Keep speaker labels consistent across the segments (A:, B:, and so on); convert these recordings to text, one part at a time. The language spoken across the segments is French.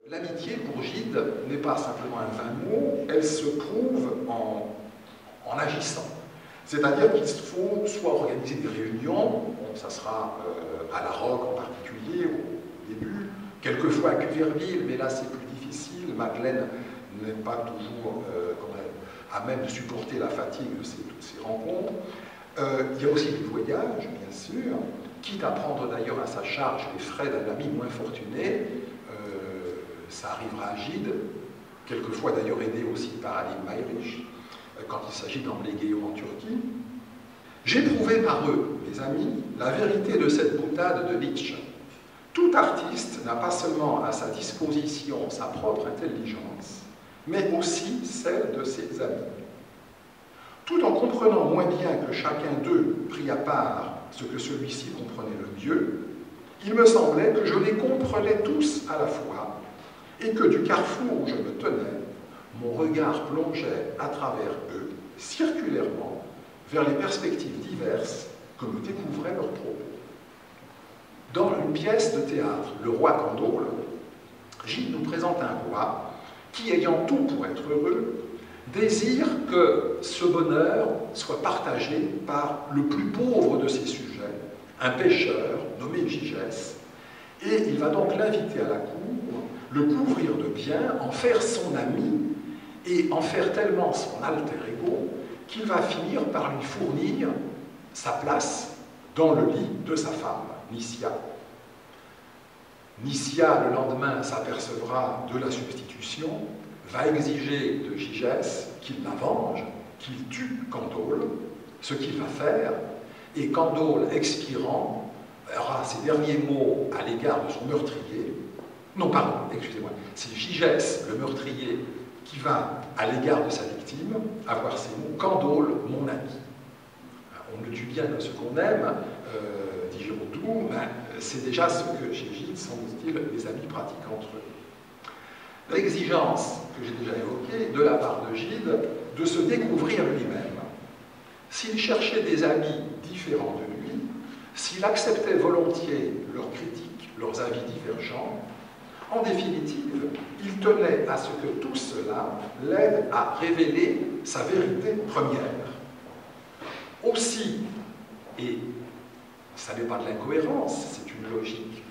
A: L'amitié, pour Gide, n'est pas simplement un vain mot, elle se prouve en agissant. C'est-à-dire qu'il faut soit organiser des réunions, bon, ça sera à la Roque en particulier au début, quelquefois à Cuverville, mais là c'est plus difficile, Madeleine n'est pas toujours à même de supporter la fatigue de toutes ces rencontres. Il y a aussi des voyages, bien sûr, quitte à prendre d'ailleurs à sa charge les frais d'un ami moins fortuné. Ça arrivera à Gide, quelquefois d'ailleurs aidé aussi par Aline Mayrisch, quand il s'agit d'emmener Guéon en Turquie. J'ai prouvé par eux, mes amis, la vérité de cette boutade de Nietzsche. Tout artiste n'a pas seulement à sa disposition sa propre intelligence, mais aussi celle de ses amis. Tout en comprenant moins bien que chacun d'eux prit à part ce que celui-ci comprenait le mieux, il me semblait que je les comprenais tous à la fois, et que du carrefour où je me tenais, mon regard plongeait à travers eux, circulairement, vers les perspectives diverses que me découvraient leurs propos. Dans une pièce de théâtre, Le Roi Candole, Gide nous présente un roi qui, ayant tout pour être heureux, désire que ce bonheur soit partagé par le plus pauvre de ses sujets, un pêcheur nommé Gigès, et il va donc l'inviter à la cour, le couvrir de biens, en faire son ami et en faire tellement son alter ego qu'il va finir par lui fournir sa place dans le lit de sa femme, Nicia. Nicia, le lendemain, s'apercevra de la substitution, va exiger de Gigès qu'il la venge, qu'il tue Candole, ce qu'il va faire, et Candole, expirant, aura ses derniers mots à l'égard de son meurtrier. Non, pardon, excusez-moi, c'est Gigès, le meurtrier, qui va, à l'égard de sa victime, avoir ces mots « Candole, mon ami ». On ne tue bien que ce qu'on aime, dit Giraudoux, mais c'est déjà ce que chez Gide, semble-t-il, les amis pratiquent entre eux. L'exigence, que j'ai déjà évoquée, de la part de Gide, de se découvrir lui-même. S'il cherchait des amis différents de lui, s'il acceptait volontiers leurs critiques, leurs avis divergents, en définitive, il tenait à ce que tout cela l'aide à révéler sa vérité première. Aussi, et ça n'est pas de l'incohérence, c'est une logique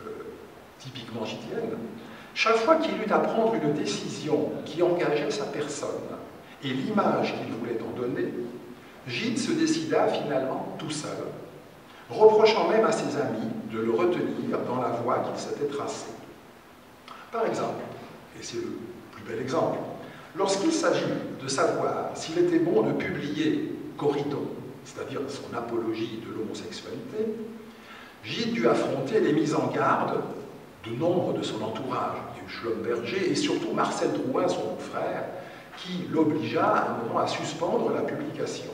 A: typiquement gidienne, chaque fois qu'il eut à prendre une décision qui engageait sa personne et l'image qu'il voulait en donner, Gide se décida finalement tout seul, reprochant même à ses amis de le retenir dans la voie qu'il s'était tracée. Par exemple, et c'est le plus bel exemple, lorsqu'il s'agit de savoir s'il était bon de publier Coridon, c'est-à-dire son apologie de l'homosexualité, Gide dut affronter les mises en garde de nombre de son entourage, du Schlumberger et surtout Marcel Drouin, son frère, qui l'obligea à un moment à suspendre la publication.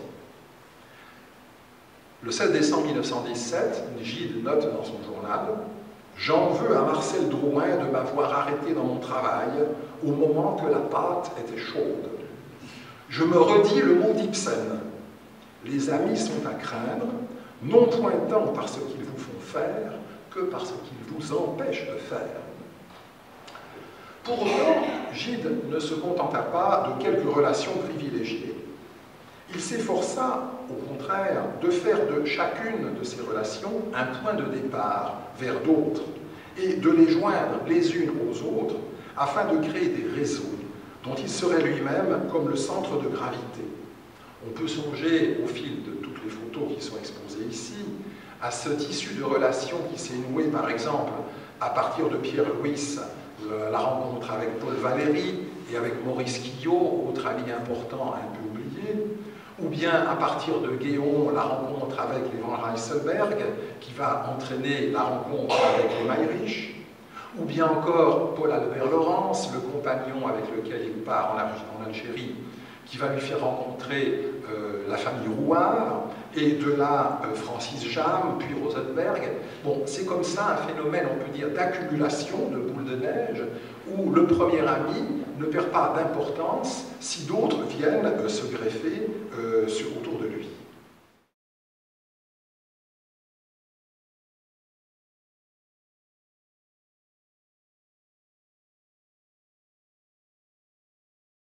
A: Le 16 décembre 1917, Gide note dans son journal « J'en veux à Marcel Drouin de m'avoir arrêté dans mon travail au moment que la pâte était chaude. Je me redis le mot d'Ibsen. Les amis sont à craindre, non point tant par ce qu'ils vous font faire que par ce qu'ils vous empêchent de faire. » Pour autant, Gide ne se contenta pas de quelques relations privilégiées. Il s'efforça, au contraire, de faire de chacune de ces relations un point de départ vers d'autres et de les joindre les unes aux autres afin de créer des réseaux dont il serait lui-même comme le centre de gravité. On peut songer, au fil de toutes les photos qui sont exposées ici, à ce tissu de relations qui s'est noué, par exemple, à partir de Pierre Louis, la rencontre avec Paul Valéry et avec Maurice Quillot, autre ami important un peu oublié, ou bien à partir de Guéon, la rencontre avec les Van Rysselbergh, qui va entraîner la rencontre avec les Mayrisch, ou bien encore Paul Albert Laurence, le compagnon avec lequel il part en Algérie, qui va lui faire rencontrer la famille Rouard, et de là Francis Jam, puis Rosenberg. Bon, c'est comme ça un phénomène, on peut dire, d'accumulation de boules de neige, où le premier ami ne perd pas d'importance si d'autres viennent se greffer